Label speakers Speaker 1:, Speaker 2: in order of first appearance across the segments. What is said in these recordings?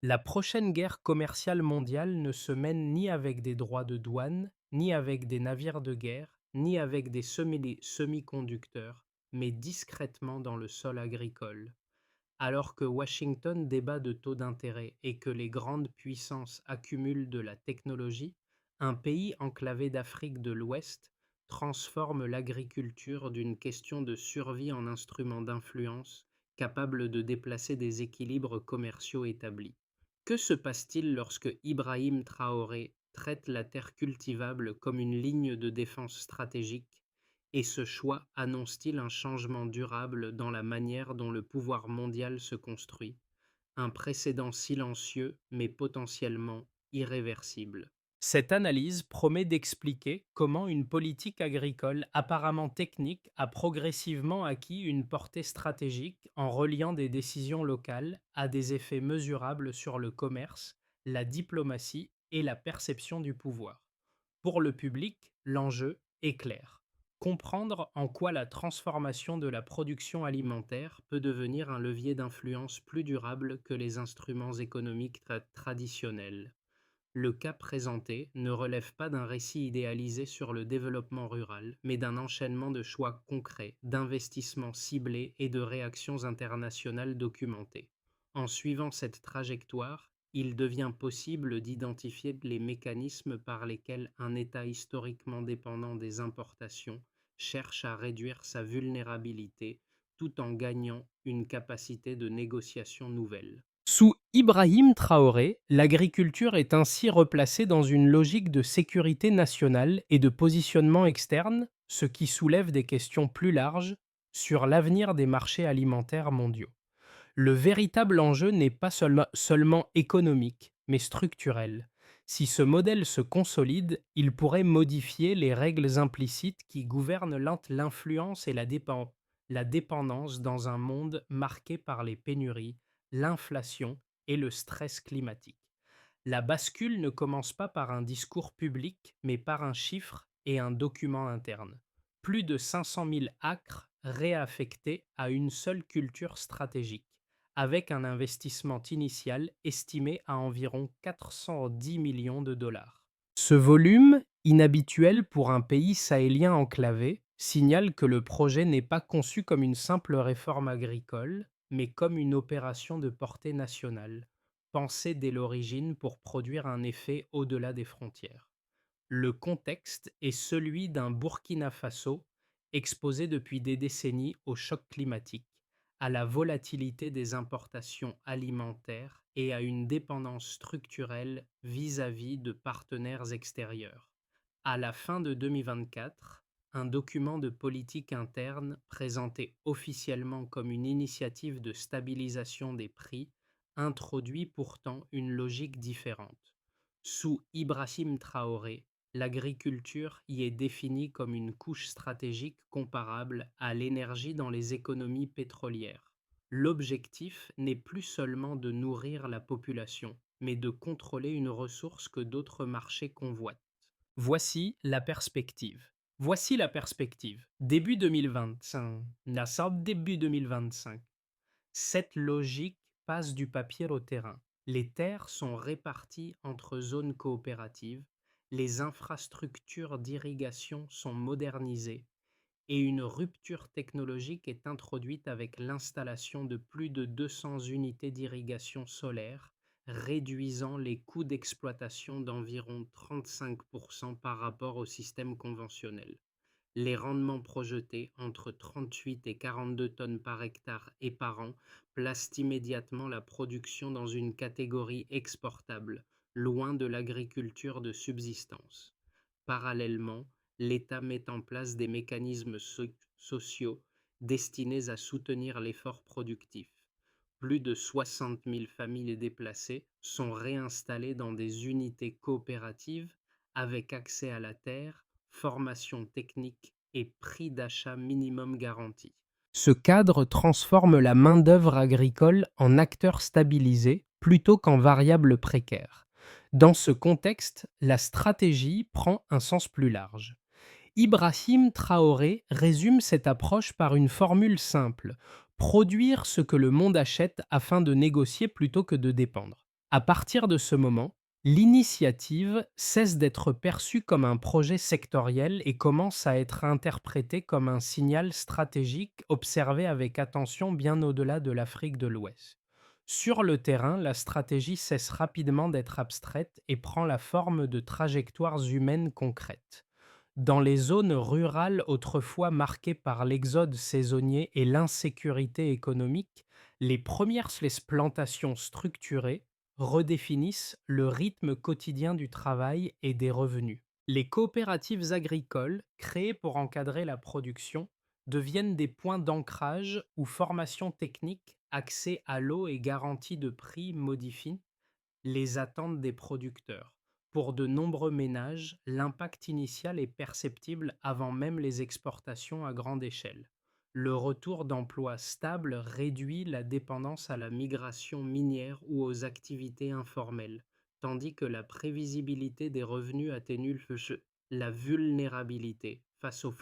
Speaker 1: La prochaine guerre commerciale mondiale ne se mène ni avec des droits de douane, ni avec des navires de guerre, ni avec des semi-conducteurs, mais discrètement dans le sol agricole. Alors que Washington débat de taux d'intérêt et que les grandes puissances accumulent de la technologie, un pays enclavé d'Afrique de l'Ouest transforme l'agriculture d'une question de survie en instrument d'influence capable de déplacer des équilibres commerciaux établis. Que se passe-t-il lorsque Ibrahim Traoré traite la terre cultivable comme une ligne de défense stratégique, et ce choix annonce-t-il un changement durable dans la manière dont le pouvoir mondial se construit, un précédent silencieux mais potentiellement irréversible? Cette analyse promet d'expliquer comment une politique agricole apparemment technique a progressivement acquis une portée stratégique en reliant des décisions locales à des effets mesurables sur le commerce, la diplomatie et la perception du pouvoir. Pour le public, l'enjeu est clair: comprendre en quoi la transformation de la production alimentaire peut devenir un levier d'influence plus durable que les instruments économiques traditionnels. Le cas présenté ne relève pas d'un récit idéalisé sur le développement rural, mais d'un enchaînement de choix concrets, d'investissements ciblés et de réactions internationales documentées. En suivant cette trajectoire, il devient possible d'identifier les mécanismes par lesquels un État historiquement dépendant des importations cherche à réduire sa vulnérabilité tout en gagnant une capacité de négociation nouvelle. Sous Ibrahim Traoré, l'agriculture est ainsi replacée dans une logique de sécurité nationale et de positionnement externe, ce qui soulève des questions plus larges sur l'avenir des marchés alimentaires mondiaux. Le véritable enjeu n'est pas seulement économique, mais structurel. Si ce modèle se consolide, il pourrait modifier les règles implicites qui gouvernent l'influence et la dépendance dans un monde marqué par les pénuries, l'inflation et le stress climatique. La bascule ne commence pas par un discours public, mais par un chiffre et un document interne. Plus de 500 000 acres réaffectés à une seule culture stratégique, avec un investissement initial estimé à environ 410 millions de dollars. Ce volume, inhabituel pour un pays sahélien enclavé, signale que le projet n'est pas conçu comme une simple réforme agricole, mais comme une opération de portée nationale, pensée dès l'origine pour produire un effet au-delà des frontières. Le contexte est celui d'un Burkina Faso exposé depuis des décennies au choc climatique, à la volatilité des importations alimentaires et à une dépendance structurelle vis-à-vis de partenaires extérieurs. À la fin de 2024, un document de politique interne présenté officiellement comme une initiative de stabilisation des prix introduit pourtant une logique différente. Sous Ibrahim Traoré, l'agriculture y est définie comme une couche stratégique comparable à l'énergie dans les économies pétrolières. L'objectif n'est plus seulement de nourrir la population, mais de contrôler une ressource que d'autres marchés convoitent. Voici la perspective. Voici la perspective. Début 2025. Début 2025. Cette logique passe du papier au terrain. Les terres sont réparties entre zones coopératives, les infrastructures d'irrigation sont modernisées et une rupture technologique est introduite avec l'installation de plus de 200 unités d'irrigation solaire, réduisant les coûts d'exploitation d'environ 35% par rapport au système conventionnel. Les rendements projetés, entre 38 et 42 tonnes par hectare et par an, placent immédiatement la production dans une catégorie exportable, loin de l'agriculture de subsistance. Parallèlement, l'État met en place des mécanismes sociaux destinés à soutenir l'effort productif. Plus de 60 000 familles déplacées sont réinstallées dans des unités coopératives avec accès à la terre, formation technique et prix d'achat minimum garanti. Ce cadre transforme la main-d'œuvre agricole en acteur stabilisé plutôt qu'en variable précaire. Dans ce contexte, la stratégie prend un sens plus large. Ibrahim Traoré résume cette approche par une formule simple: produire ce que le monde achète afin de négocier plutôt que de dépendre. À partir de ce moment, l'initiative cesse d'être perçue comme un projet sectoriel et commence à être interprétée comme un signal stratégique observé avec attention bien au-delà de l'Afrique de l'Ouest. Sur le terrain, la stratégie cesse rapidement d'être abstraite et prend la forme de trajectoires humaines concrètes. Dans les zones rurales autrefois marquées par l'exode saisonnier et l'insécurité économique, les premières plantations structurées redéfinissent le rythme quotidien du travail et des revenus. Les coopératives agricoles, créées pour encadrer la production, deviennent des points d'ancrage où formation technique, accès à l'eau et garantie de prix modifient les attentes des producteurs. Pour de nombreux ménages, l'impact initial est perceptible avant même les exportations à grande échelle. Le retour d'emplois stables réduit la dépendance à la migration minière ou aux activités informelles, tandis que la prévisibilité des revenus atténue la vulnérabilité face aux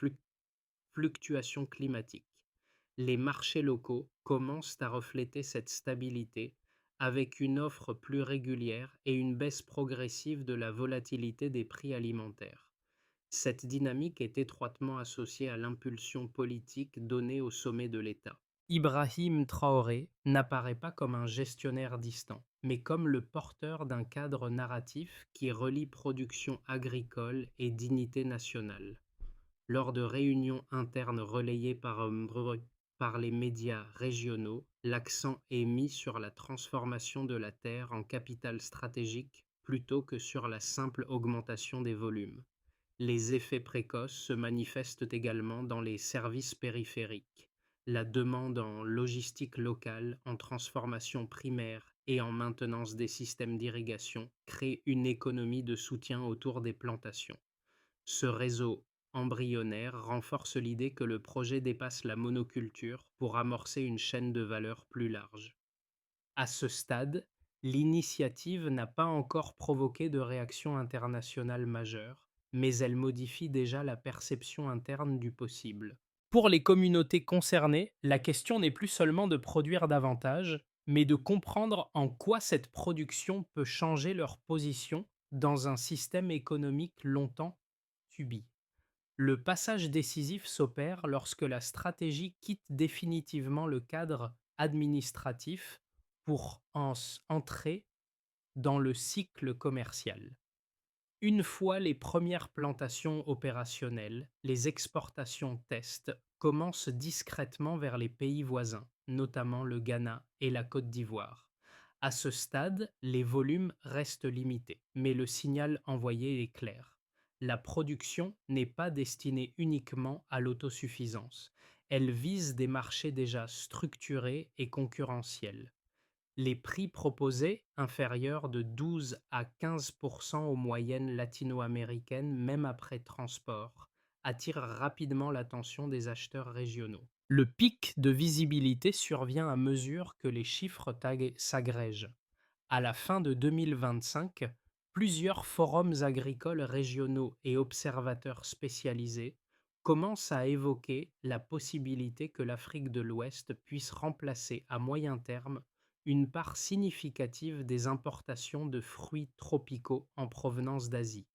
Speaker 1: fluctuations climatiques. Les marchés locaux commencent à refléter cette stabilité avec une offre plus régulière et une baisse progressive de la volatilité des prix alimentaires. Cette dynamique est étroitement associée à l'impulsion politique donnée au sommet de l'État. Ibrahim Traoré n'apparaît pas comme un gestionnaire distant, mais comme le porteur d'un cadre narratif qui relie production agricole et dignité nationale. Lors de réunions internes relayées par les médias régionaux, l'accent est mis sur la transformation de la terre en capital stratégique plutôt que sur la simple augmentation des volumes. Les effets précoces se manifestent également dans les services périphériques. La demande en logistique locale, en transformation primaire et en maintenance des systèmes d'irrigation crée une économie de soutien autour des plantations. Ce réseau embryonnaire renforce l'idée que le projet dépasse la monoculture pour amorcer une chaîne de valeur plus large. À ce stade, l'initiative n'a pas encore provoqué de réaction internationale majeure, mais elle modifie déjà la perception interne du possible. Pour les communautés concernées, la question n'est plus seulement de produire davantage, mais de comprendre en quoi cette production peut changer leur position dans un système économique longtemps subi. Le passage décisif s'opère lorsque la stratégie quitte définitivement le cadre administratif pour entrer dans le cycle commercial. Une fois les premières plantations opérationnelles, les exportations test commencent discrètement vers les pays voisins, notamment le Ghana et la Côte d'Ivoire. À ce stade, les volumes restent limités, mais le signal envoyé est clair. La production n'est pas destinée uniquement à l'autosuffisance. Elle vise des marchés déjà structurés et concurrentiels. Les prix proposés, inférieurs de 12 à 15% aux moyennes latino-américaines, même après transport, attirent rapidement l'attention des acheteurs régionaux. Le pic de visibilité survient à mesure que les chiffres s'agrègent. À la fin de 2025, plusieurs forums agricoles régionaux et observateurs spécialisés commencent à évoquer la possibilité que l'Afrique de l'Ouest puisse remplacer à moyen terme une part significative des importations de fruits tropicaux en provenance d'Asie.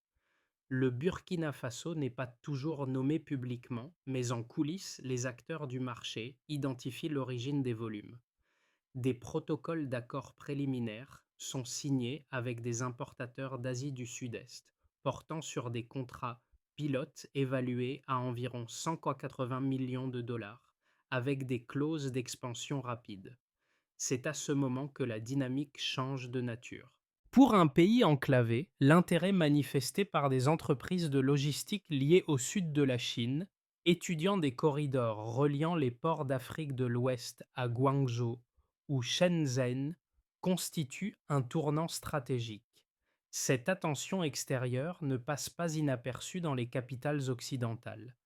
Speaker 1: Le Burkina Faso n'est pas toujours nommé publiquement, mais en coulisses, les acteurs du marché identifient l'origine des volumes. Des protocoles d'accord préliminaires sont signés avec des importateurs d'Asie du Sud-Est, portant sur des contrats pilotes évalués à environ 180 millions de dollars, avec des clauses d'expansion rapide. C'est à ce moment que la dynamique change de nature. Pour un pays enclavé, l'intérêt manifesté par des entreprises de logistique liées au sud de la Chine, étudiant des corridors reliant les ports d'Afrique de l'Ouest à Guangzhou ou Shenzhen, constitue un tournant stratégique. Cette attention extérieure ne passe pas inaperçue dans les capitales occidentales.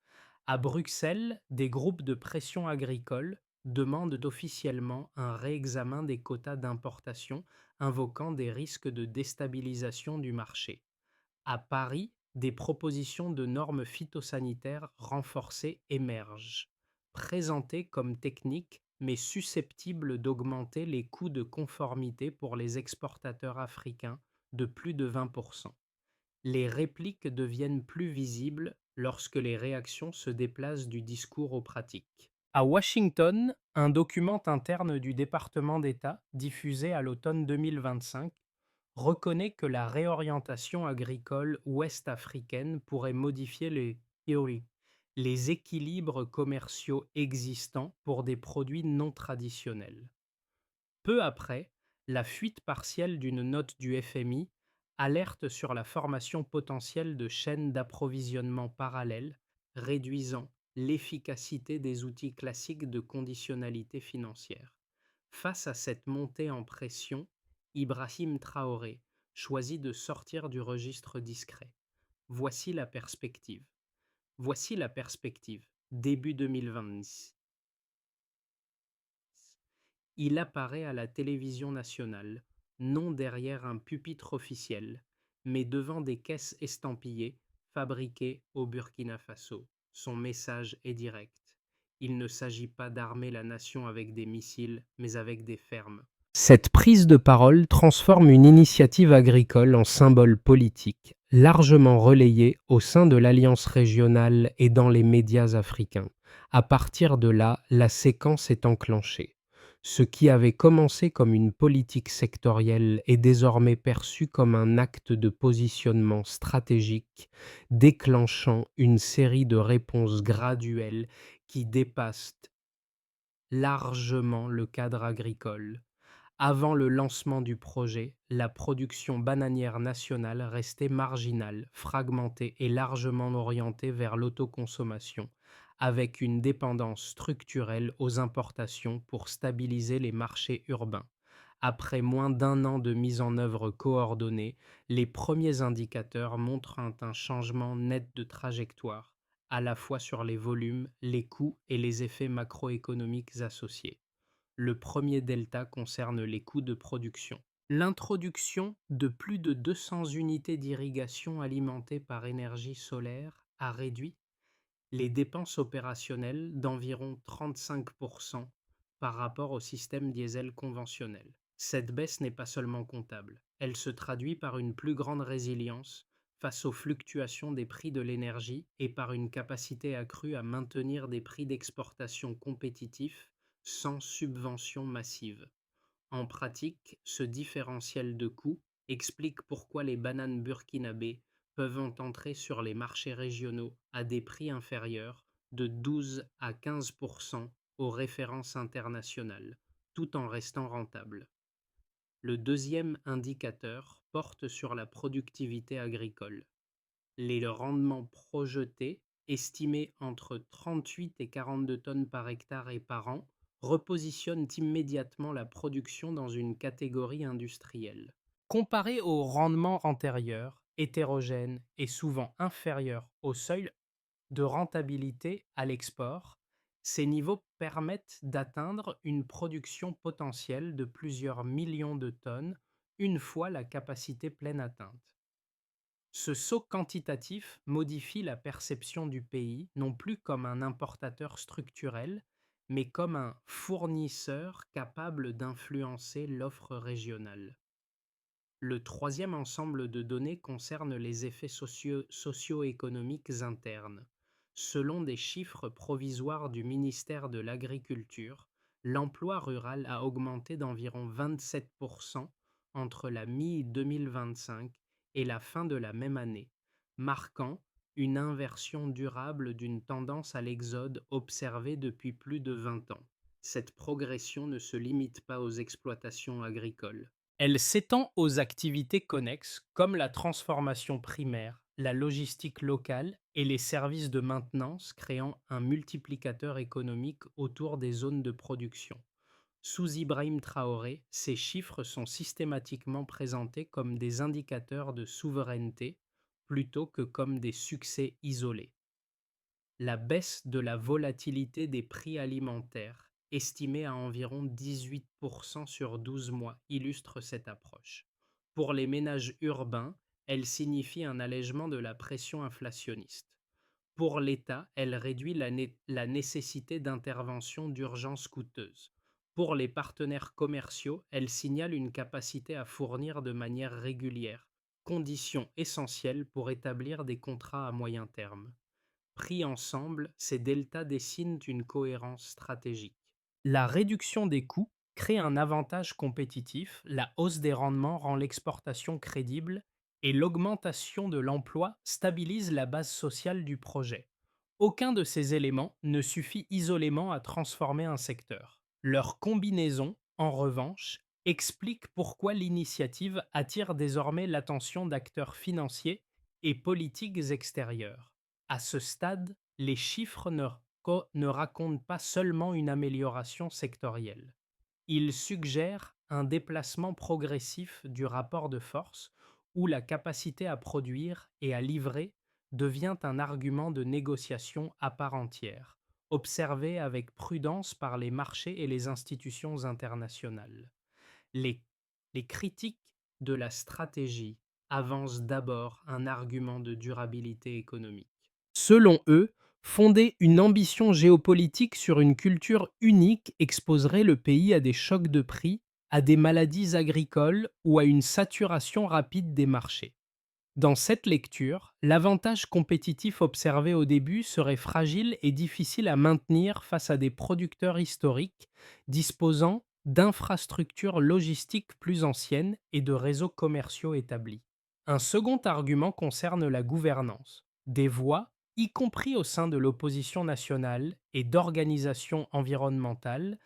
Speaker 1: À Bruxelles, des groupes de pression agricole demandent officiellement un réexamen des quotas d'importation, invoquant des risques de déstabilisation du marché. À Paris, des propositions de normes phytosanitaires renforcées émergent, présentées comme techniques mais susceptible d'augmenter les coûts de conformité pour les exportateurs africains de plus de 20%. Les répliques deviennent plus visibles lorsque les réactions se déplacent du discours aux pratiques. À Washington, un document interne du département d'État, diffusé à l'automne 2025, reconnaît que la réorientation agricole ouest-africaine pourrait modifier les équilibres commerciaux existants pour des produits non traditionnels. Peu après, la fuite partielle d'une note du FMI alerte sur la formation potentielle de chaînes d'approvisionnement parallèles, réduisant l'efficacité des outils classiques de conditionnalité financière. Face à cette montée en pression, Ibrahim Traoré choisit de sortir du registre discret. Voici la perspective. Voici la perspective. Début 2026. Il apparaît à la télévision nationale, non derrière un pupitre officiel, mais devant des caisses estampillées, fabriquées au Burkina Faso. Son message est direct. Il ne s'agit pas d'armer la nation avec des missiles, mais avec des fermes. Cette prise de parole transforme une initiative agricole en symbole politique, largement relayée au sein de l'Alliance régionale et dans les médias africains. À partir de là, la séquence est enclenchée. Ce qui avait commencé comme une politique sectorielle est désormais perçu comme un acte de positionnement stratégique, déclenchant une série de réponses graduelles qui dépassent largement le cadre agricole. Avant le lancement du projet, la production bananière nationale restait marginale, fragmentée et largement orientée vers l'autoconsommation, avec une dépendance structurelle aux importations pour stabiliser les marchés urbains. Après moins d'un an de mise en œuvre coordonnée, les premiers indicateurs montrent un changement net de trajectoire, à la fois sur les volumes, les coûts et les effets macroéconomiques associés. Le premier delta concerne les coûts de production. L'introduction de plus de 200 unités d'irrigation alimentées par énergie solaire a réduit les dépenses opérationnelles d'environ 35% par rapport au système diesel conventionnel. Cette baisse n'est pas seulement comptable, elle se traduit par une plus grande résilience face aux fluctuations des prix de l'énergie et par une capacité accrue à maintenir des prix d'exportation compétitifs sans subvention massive. En pratique, ce différentiel de coûts explique pourquoi les bananes burkinabées peuvent entrer sur les marchés régionaux à des prix inférieurs de 12 à 15% aux références internationales, tout en restant rentables. Le deuxième indicateur porte sur la productivité agricole. Les rendements projetés, estimés entre 38 et 42 tonnes par hectare et par an, repositionnent immédiatement la production dans une catégorie industrielle. Comparé aux rendements antérieurs, hétérogènes et souvent inférieurs au seuil de rentabilité à l'export, ces niveaux permettent d'atteindre une production potentielle de plusieurs millions de tonnes une fois la capacité pleine atteinte. Ce saut quantitatif modifie la perception du pays non plus comme un importateur structurel, mais comme un fournisseur capable d'influencer l'offre régionale. Le troisième ensemble de données concerne les effets socio-économiques internes. Selon des chiffres provisoires du ministère de l'Agriculture, l'emploi rural a augmenté d'environ 27% entre la mi-2025 et la fin de la même année, marquant une inversion durable d'une tendance à l'exode observée depuis plus de 20 ans. Cette progression ne se limite pas aux exploitations agricoles. Elle s'étend aux activités connexes comme la transformation primaire, la logistique locale et les services de maintenance, créant un multiplicateur économique autour des zones de production. Sous Ibrahim Traoré, ces chiffres sont systématiquement présentés comme des indicateurs de souveraineté plutôt que comme des succès isolés. La baisse de la volatilité des prix alimentaires, estimée à environ 18% sur 12 mois, illustre cette approche. Pour les ménages urbains, elle signifie un allègement de la pression inflationniste. Pour l'État, elle réduit la nécessité d'interventions d'urgence coûteuses. Pour les partenaires commerciaux, elle signale une capacité à fournir de manière régulière, condition essentielle pour établir des contrats à moyen terme. Pris ensemble, ces deltas dessinent une cohérence stratégique. La réduction des coûts crée un avantage compétitif, la hausse des rendements rend l'exportation crédible et l'augmentation de l'emploi stabilise la base sociale du projet. Aucun de ces éléments ne suffit isolément à transformer un secteur. Leur combinaison, en revanche, explique pourquoi l'initiative attire désormais l'attention d'acteurs financiers et politiques extérieurs. À ce stade, les chiffres ne racontent pas seulement une amélioration sectorielle. Ils suggèrent un déplacement progressif du rapport de force où la capacité à produire et à livrer devient un argument de négociation à part entière, observé avec prudence par les marchés et les institutions internationales. Les, les critiques de la stratégie avancent d'abord un argument de durabilité économique. Selon eux, fonder une ambition géopolitique sur une culture unique exposerait le pays à des chocs de prix, à des maladies agricoles ou à une saturation rapide des marchés. Dans cette lecture, l'avantage compétitif observé au début serait fragile et difficile à maintenir face à des producteurs historiques disposant d'infrastructures logistiques plus anciennes et de réseaux commerciaux établis. Un second argument concerne la gouvernance. Des voix, y compris au sein de l'opposition nationale et d'organisations environnementales,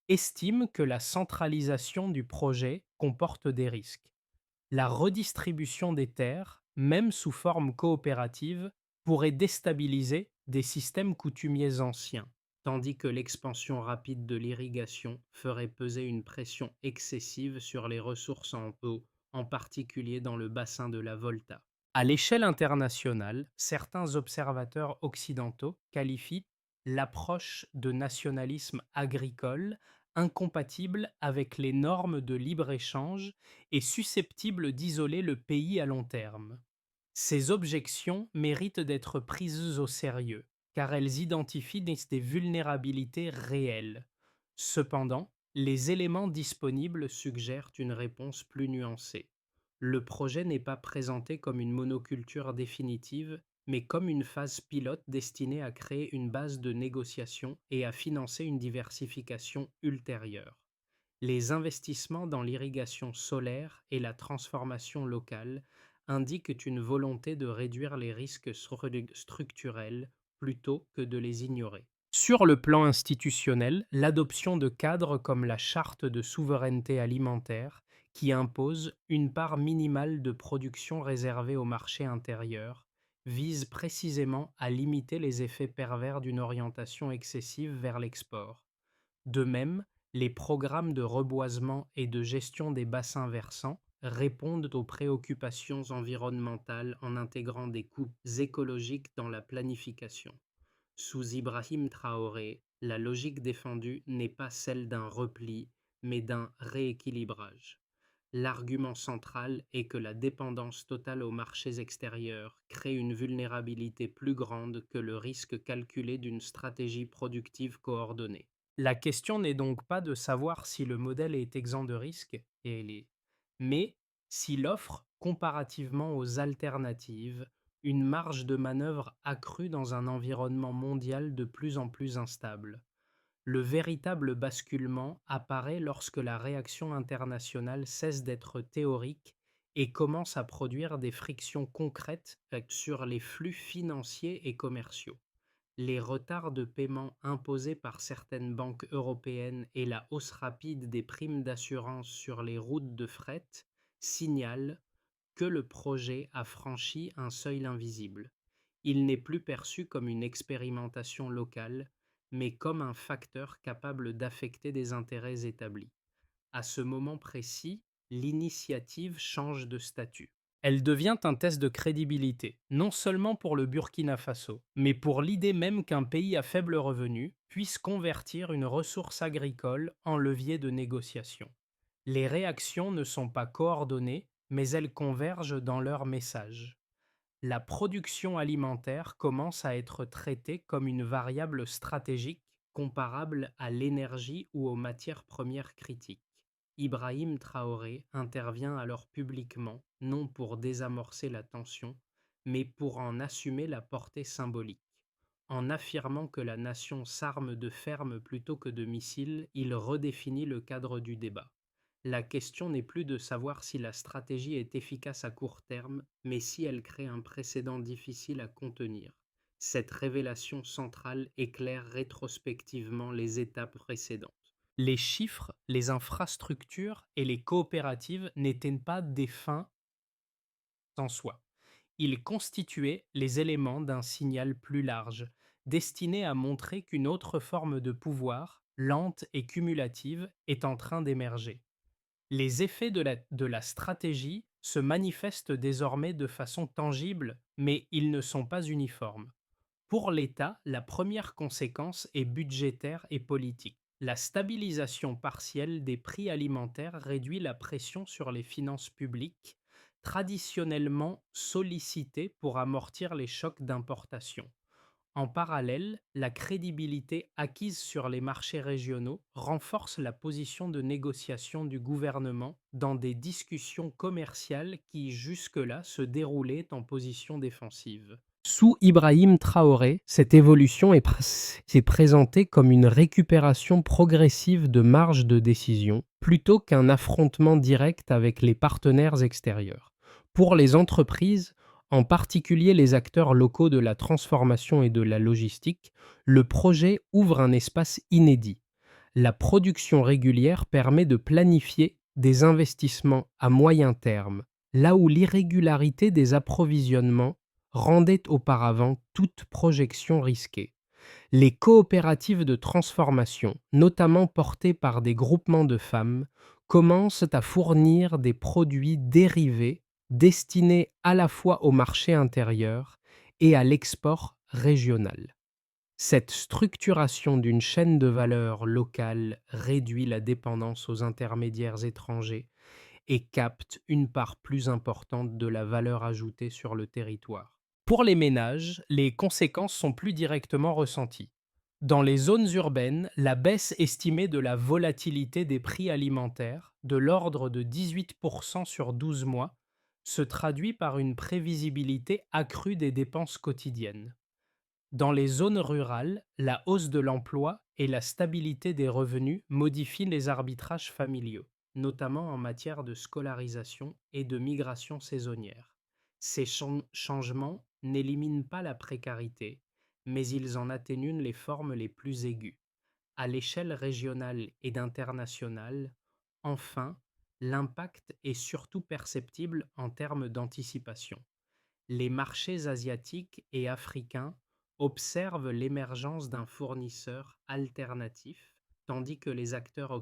Speaker 1: estiment que la centralisation du projet comporte des risques. La redistribution des terres, même sous forme coopérative, pourrait déstabiliser des systèmes coutumiers anciens, tandis que l'expansion rapide de l'irrigation ferait peser une pression excessive sur les ressources en eau, en particulier dans le bassin de la Volta. À l'échelle internationale, certains observateurs occidentaux qualifient l'approche de nationalisme agricole incompatible avec les normes de libre-échange et susceptible d'isoler le pays à long terme. Ces objections méritent d'être prises au sérieux, car elles identifient des vulnérabilités réelles. Cependant, les éléments disponibles suggèrent une réponse plus nuancée. Le projet n'est pas présenté comme une monoculture définitive, mais comme une phase pilote destinée à créer une base de négociation et à financer une diversification ultérieure. Les investissements dans l'irrigation solaire et la transformation locale indiquent une volonté de réduire les risques structurels plutôt que de les ignorer. Sur le plan institutionnel, l'adoption de cadres comme la Charte de souveraineté alimentaire, qui impose une part minimale de production réservée au marché intérieur, vise précisément à limiter les effets pervers d'une orientation excessive vers l'export. De même, les programmes de reboisement et de gestion des bassins versants répondent aux préoccupations environnementales en intégrant des coûts écologiques dans la planification. Sous Ibrahim Traoré, la logique défendue n'est pas celle d'un repli, mais d'un rééquilibrage. L'argument central est que la dépendance totale aux marchés extérieurs crée une vulnérabilité plus grande que le risque calculé d'une stratégie productive coordonnée. La question n'est donc pas de savoir si le modèle est exempt de risques, mais s'il offre, comparativement aux alternatives, une marge de manœuvre accrue dans un environnement mondial de plus en plus instable. Le véritable basculement apparaît lorsque la réaction internationale cesse d'être théorique et commence à produire des frictions concrètes sur les flux financiers et commerciaux. Les retards de paiement imposés par certaines banques européennes et la hausse rapide des primes d'assurance sur les routes de fret signalent que le projet a franchi un seuil invisible. Il n'est plus perçu comme une expérimentation locale, mais comme un facteur capable d'affecter des intérêts établis. À ce moment précis, l'initiative change de statut. Elle devient un test de crédibilité, non seulement pour le Burkina Faso, mais pour l'idée même qu'un pays à faible revenu puisse convertir une ressource agricole en levier de négociation. Les réactions ne sont pas coordonnées, mais elles convergent dans leur message. la production alimentaire commence à être traitée comme une variable stratégique comparable à l'énergie ou aux matières premières critiques. Ibrahim Traoré intervient alors publiquement, non pour désamorcer la tension, mais pour en assumer la portée symbolique. En affirmant que la nation s'arme de fermes plutôt que de missiles, il redéfinit le cadre du débat. La question n'est plus de savoir si la stratégie est efficace à court terme, mais si elle crée un précédent difficile à contenir. Cette révélation centrale éclaire rétrospectivement les étapes précédentes. Les chiffres, les infrastructures et les coopératives n'étaient pas des fins en soi. Ils constituaient les éléments d'un signal plus large, destiné à montrer qu'une autre forme de pouvoir, lente et cumulative, est en train d'émerger. Les effets de la stratégie se manifestent désormais de façon tangible, mais ils ne sont pas uniformes. Pour l'État, la première conséquence est budgétaire et politique. La stabilisation partielle des prix alimentaires réduit la pression sur les finances publiques, traditionnellement sollicitées pour amortir les chocs d'importation. En parallèle, la crédibilité acquise sur les marchés régionaux renforce la position de négociation du gouvernement dans des discussions commerciales qui jusque-là se déroulaient en position défensive. Sous Ibrahim Traoré, cette évolution s'est présentée comme une récupération progressive de marge de décision plutôt qu'un affrontement direct avec les partenaires extérieurs. Pour les entreprises, en particulier les acteurs locaux de la transformation et de la logistique, le projet ouvre un espace inédit. La production régulière permet de planifier des investissements à moyen terme, là où l'irrégularité des approvisionnements rendait auparavant toute projection risquée. Les coopératives de transformation, notamment portées par des groupements de femmes, commencent à fournir des produits dérivés destinés à la fois au marché intérieur et à l'export régional. Cette structuration d'une chaîne de valeur locale réduit la dépendance aux intermédiaires étrangers et capte une part plus importante de la valeur ajoutée sur le territoire. Pour les ménages, les conséquences sont plus directement ressenties. Dans les zones urbaines, la baisse estimée de la volatilité des prix alimentaires, de l'ordre de 18% sur 12 mois, se traduit par une prévisibilité accrue des dépenses quotidiennes. Dans les zones rurales, la hausse de l'emploi et la stabilité des revenus modifient les arbitrages familiaux, notamment en matière de scolarisation et de migration saisonnière. Ces changements n'éliminent pas la précarité, mais ils en atténuent les formes les plus aiguës. À l'échelle régionale et internationale, enfin, l'impact est surtout perceptible en termes d'anticipation. Les marchés asiatiques et africains observent l'émergence d'un fournisseur alternatif, tandis que les acteurs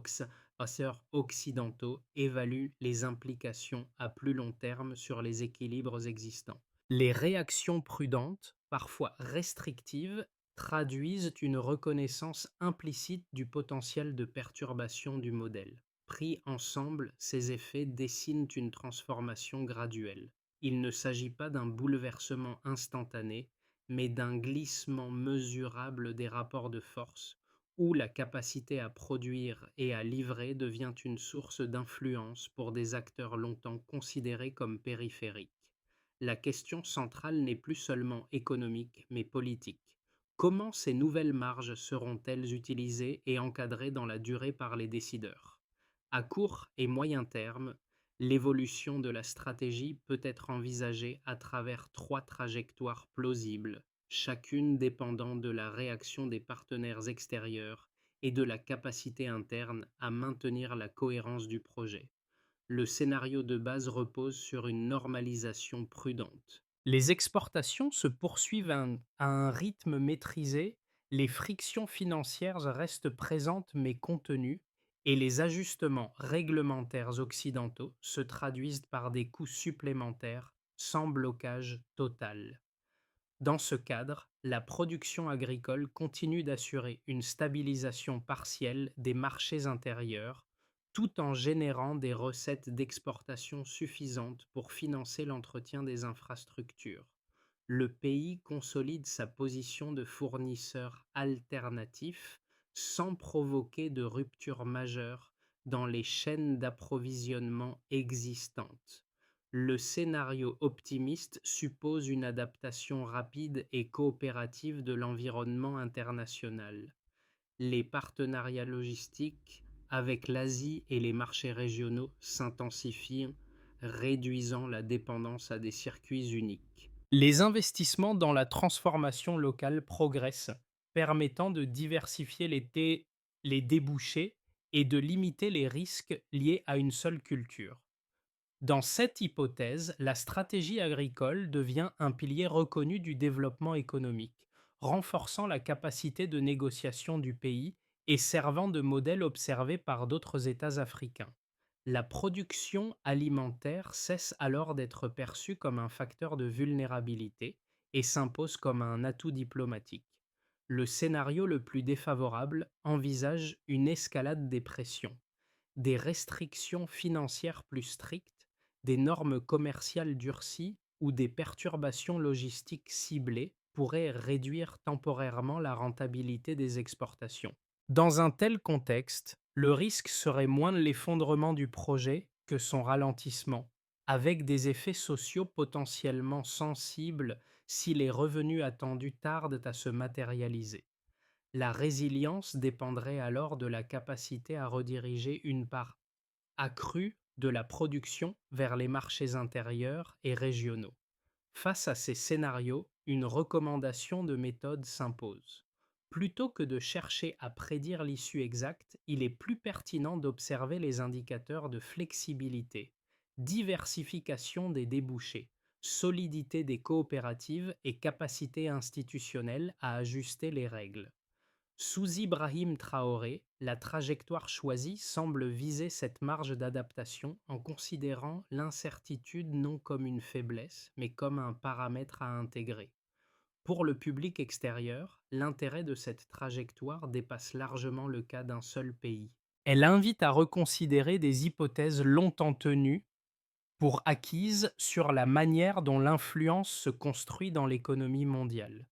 Speaker 1: occidentaux évaluent les implications à plus long terme sur les équilibres existants. Les réactions prudentes, parfois restrictives, traduisent une reconnaissance implicite du potentiel de perturbation du modèle. Pris ensemble, ces effets dessinent une transformation graduelle. Il ne s'agit pas d'un bouleversement instantané, mais d'un glissement mesurable des rapports de force, où la capacité à produire et à livrer devient une source d'influence pour des acteurs longtemps considérés comme périphériques. La question centrale n'est plus seulement économique, mais politique. Comment ces nouvelles marges seront-elles utilisées et encadrées dans la durée par les décideurs? À court et moyen terme, l'évolution de la stratégie peut être envisagée à travers trois trajectoires plausibles, chacune dépendant de la réaction des partenaires extérieurs et de la capacité interne à maintenir la cohérence du projet. Le scénario de base repose sur une normalisation prudente. Les exportations se poursuivent à un rythme maîtrisé, les frictions financières restent présentes mais contenues, et les ajustements réglementaires occidentaux se traduisent par des coûts supplémentaires sans blocage total. Dans ce cadre, la production agricole continue d'assurer une stabilisation partielle des marchés intérieurs, tout en générant des recettes d'exportation suffisantes pour financer l'entretien des infrastructures. le pays consolide sa position de fournisseur alternatif sans provoquer de rupture majeure dans les chaînes d'approvisionnement existantes. Le scénario optimiste suppose une adaptation rapide et coopérative de l'environnement international. Les partenariats logistiques avec l'Asie et les marchés régionaux s'intensifient, réduisant la dépendance à des circuits uniques. Les investissements dans la transformation locale progressent, permettant de diversifier les débouchés et de limiter les risques liés à une seule culture. Dans cette hypothèse, la stratégie agricole devient un pilier reconnu du développement économique, renforçant la capacité de négociation du pays et servant de modèle observé par d'autres États africains. La production alimentaire cesse alors d'être perçue comme un facteur de vulnérabilité et s'impose comme un atout diplomatique. Le scénario le plus défavorable envisage une escalade des pressions, des restrictions financières plus strictes, des normes commerciales durcies ou des perturbations logistiques ciblées pourraient réduire temporairement la rentabilité des exportations. Dans un tel contexte, le risque serait moins l'effondrement du projet que son ralentissement, avec des effets sociaux potentiellement sensibles si les revenus attendus tardent à se matérialiser. La résilience dépendrait alors de la capacité à rediriger une part accrue de la production vers les marchés intérieurs et régionaux. Face à ces scénarios, une recommandation de méthode s'impose. Plutôt que de chercher à prédire l'issue exacte, il est plus pertinent d'observer les indicateurs de flexibilité, diversification des débouchés, solidité des coopératives et capacité institutionnelle à ajuster les règles. Sous Ibrahim Traoré, la trajectoire choisie semble viser cette marge d'adaptation en considérant l'incertitude non comme une faiblesse, mais comme un paramètre à intégrer. Pour le public extérieur, l'intérêt de cette trajectoire dépasse largement le cas d'un seul pays. Elle invite à reconsidérer des hypothèses longtemps tenues pour acquises sur la manière dont l'influence se construit dans l'économie mondiale.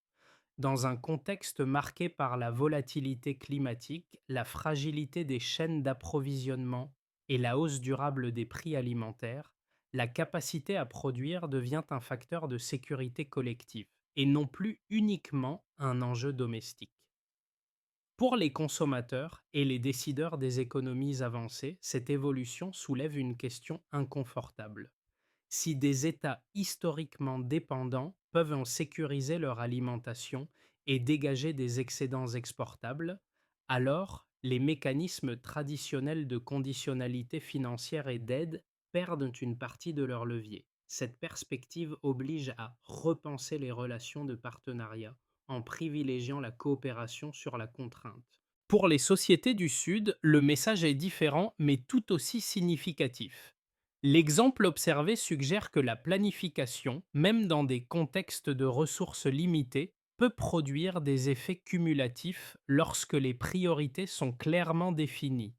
Speaker 1: Dans un contexte marqué par la volatilité climatique, la fragilité des chaînes d'approvisionnement et la hausse durable des prix alimentaires, la capacité à produire devient un facteur de sécurité collective et non plus uniquement un enjeu domestique. Pour les consommateurs et les décideurs des économies avancées, cette évolution soulève une question inconfortable. Si des États historiquement dépendants peuvent en sécuriser leur alimentation et dégager des excédents exportables, alors les mécanismes traditionnels de conditionnalité financière et d'aide perdent une partie de leur levier. Cette perspective oblige à repenser les relations de partenariat en privilégiant la coopération sur la contrainte. Pour les sociétés du Sud, le message est différent mais tout aussi significatif. L'exemple observé suggère que la planification, même dans des contextes de ressources limitées, peut produire des effets cumulatifs lorsque les priorités sont clairement définies.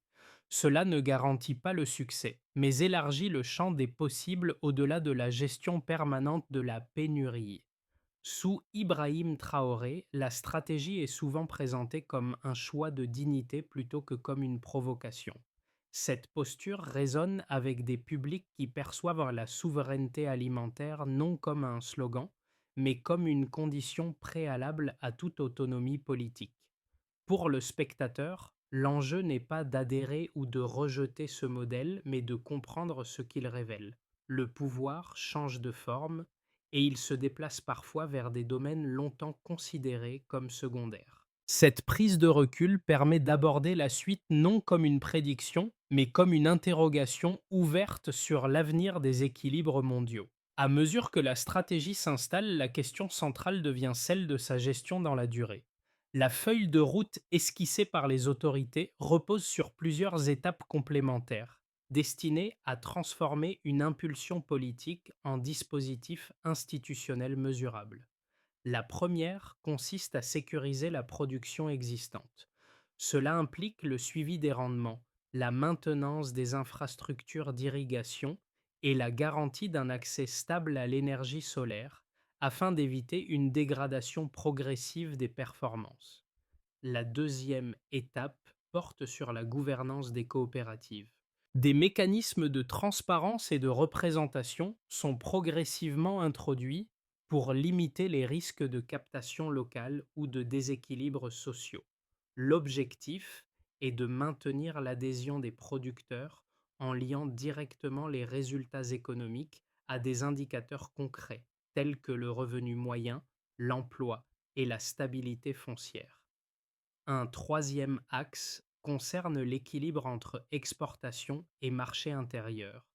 Speaker 1: Cela ne garantit pas le succès, mais élargit le champ des possibles au-delà de la gestion permanente de la pénurie. Sous Ibrahim Traoré, la stratégie est souvent présentée comme un choix de dignité plutôt que comme une provocation. Cette posture résonne avec des publics qui perçoivent la souveraineté alimentaire non comme un slogan, mais comme une condition préalable à toute autonomie politique. Pour le spectateur, l'enjeu n'est pas d'adhérer ou de rejeter ce modèle, mais de comprendre ce qu'il révèle. Le pouvoir change de forme et il se déplace parfois vers des domaines longtemps considérés comme secondaires. Cette prise de recul permet d'aborder la suite non comme une prédiction, mais comme une interrogation ouverte sur l'avenir des équilibres mondiaux. À mesure que la stratégie s'installe, la question centrale devient celle de sa gestion dans la durée. La feuille de route esquissée par les autorités repose sur plusieurs étapes complémentaires, destinées à transformer une impulsion politique en dispositif institutionnel mesurable. La première consiste à sécuriser la production existante. Cela implique le suivi des rendements, la maintenance des infrastructures d'irrigation et la garantie d'un accès stable à l'énergie solaire, afin d'éviter une dégradation progressive des performances. La deuxième étape porte sur la gouvernance des coopératives. Des mécanismes de transparence et de représentation sont progressivement introduits pour limiter les risques de captation locale ou de déséquilibres sociaux. L'objectif est de maintenir l'adhésion des producteurs en liant directement les résultats économiques à des indicateurs concrets tels que le revenu moyen, l'emploi et la stabilité foncière. Un troisième axe concerne l'équilibre entre exportation et marché intérieur.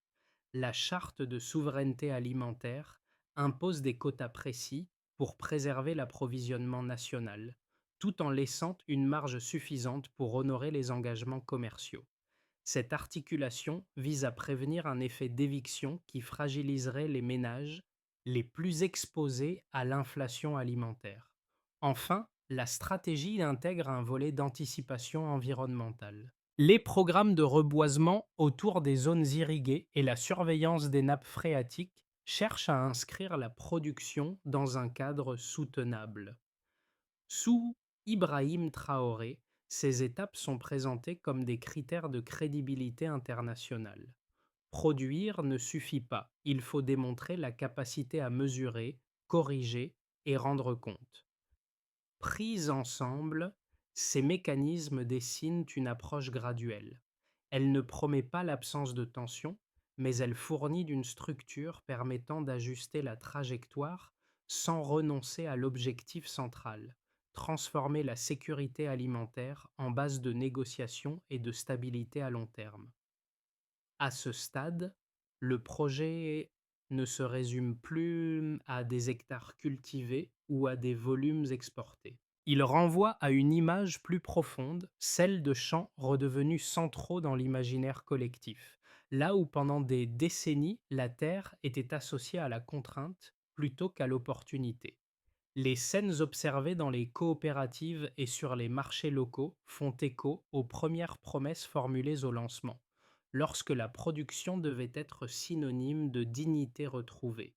Speaker 1: La charte de souveraineté alimentaire impose des quotas précis pour préserver l'approvisionnement national, tout en laissant une marge suffisante pour honorer les engagements commerciaux. Cette articulation vise à prévenir un effet d'éviction qui fragiliserait les ménages les plus exposés à l'inflation alimentaire. Enfin, la stratégie intègre un volet d'anticipation environnementale. Les programmes de reboisement autour des zones irriguées et la surveillance des nappes phréatiques cherchent à inscrire la production dans un cadre soutenable. Sous Ibrahim Traoré, ces étapes sont présentées comme des critères de crédibilité internationale. Produire ne suffit pas, il faut démontrer la capacité à mesurer, corriger et rendre compte. Pris ensemble, ces mécanismes dessinent une approche graduelle. Elle ne promet pas l'absence de tension, mais elle fournit d'une structure permettant d'ajuster la trajectoire sans renoncer à l'objectif central, transformer la sécurité alimentaire en base de négociation et de stabilité à long terme. À ce stade, le projet ne se résume plus à des hectares cultivés ou à des volumes exportés. Il renvoie à une image plus profonde, celle de champs redevenus centraux dans l'imaginaire collectif, là où pendant des décennies la terre était associée à la contrainte plutôt qu'à l'opportunité. Les scènes observées dans les coopératives et sur les marchés locaux font écho aux premières promesses formulées au lancement, lorsque la production devait être synonyme de dignité retrouvée.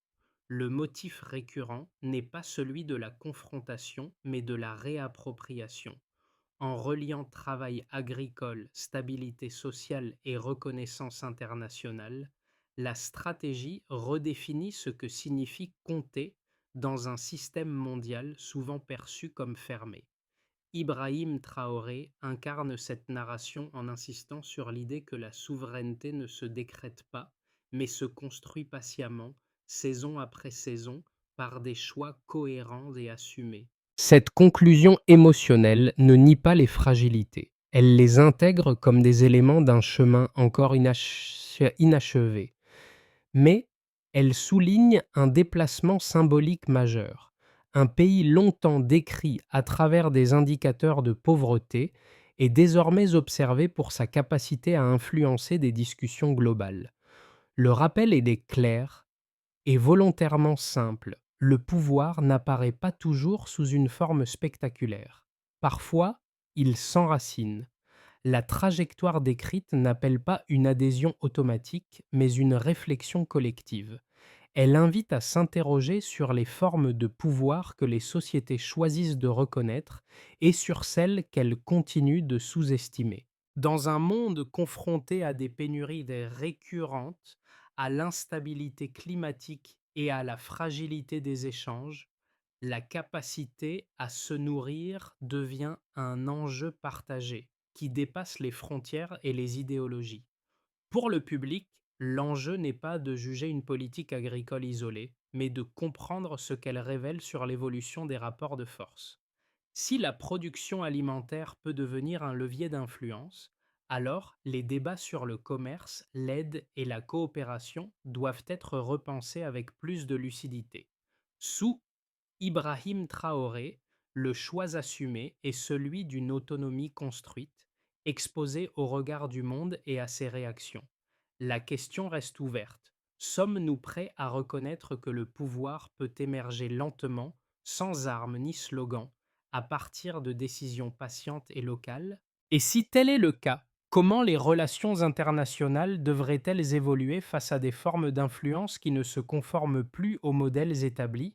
Speaker 1: Le motif récurrent n'est pas celui de la confrontation, mais de la réappropriation. En reliant travail agricole, stabilité sociale et reconnaissance internationale, la stratégie redéfinit ce que signifie compter dans un système mondial souvent perçu comme fermé. Ibrahim Traoré incarne cette narration en insistant sur l'idée que la souveraineté ne se décrète pas, mais se construit patiemment, saison après saison, par des choix cohérents et assumés. Cette conclusion émotionnelle ne nie pas les fragilités. Elle les intègre comme des éléments d'un chemin encore inachevé. Mais elle souligne un déplacement symbolique majeur. Un pays longtemps décrit à travers des indicateurs de pauvreté est désormais observé pour sa capacité à influencer des discussions globales. Le rappel est clair et volontairement simple. Le pouvoir n'apparaît pas toujours sous une forme spectaculaire. Parfois, il s'enracine. La trajectoire décrite n'appelle pas une adhésion automatique, mais une réflexion collective. Elle invite à s'interroger sur les formes de pouvoir que les sociétés choisissent de reconnaître et sur celles qu'elles continuent de sous-estimer. Dans un monde confronté à des pénuries récurrentes, à l'instabilité climatique et à la fragilité des échanges, la capacité à se nourrir devient un enjeu partagé qui dépasse les frontières et les idéologies. Pour le public, l'enjeu n'est pas de juger une politique agricole isolée, mais de comprendre ce qu'elle révèle sur l'évolution des rapports de force. Si la production alimentaire peut devenir un levier d'influence, alors les débats sur le commerce, l'aide et la coopération doivent être repensés avec plus de lucidité. Sous Ibrahim Traoré, le choix assumé est celui d'une autonomie construite, exposée au regard du monde et à ses réactions. La question reste ouverte. Sommes-nous prêts à reconnaître que le pouvoir peut émerger lentement, sans armes ni slogans, à partir de décisions patientes et locales? Et si tel est le cas, comment les relations internationales devraient-elles évoluer face à des formes d'influence qui ne se conforment plus aux modèles établis?